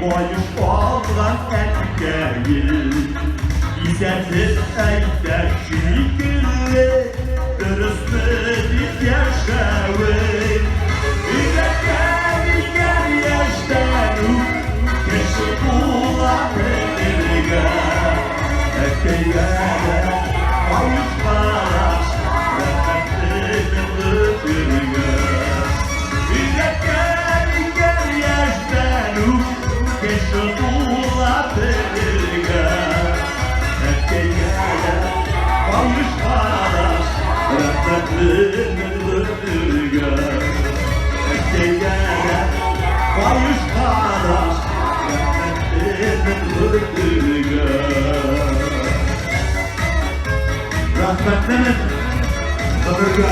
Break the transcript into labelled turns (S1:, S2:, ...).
S1: Bayış olan Etkəyi İzzətli əydə şirikli Dürüstüdür yaşağı İzzətli gəl yaşları Keşi bulabilirgə Etkəyə bayış var Rəhmətlidir öpürgə İzzətli gəl yaşları Keşi bulabilirgə Etkəyə bayış var Rəhmətlidir öpürgə Etkəyə bayış var Rahmetlidir öpürgə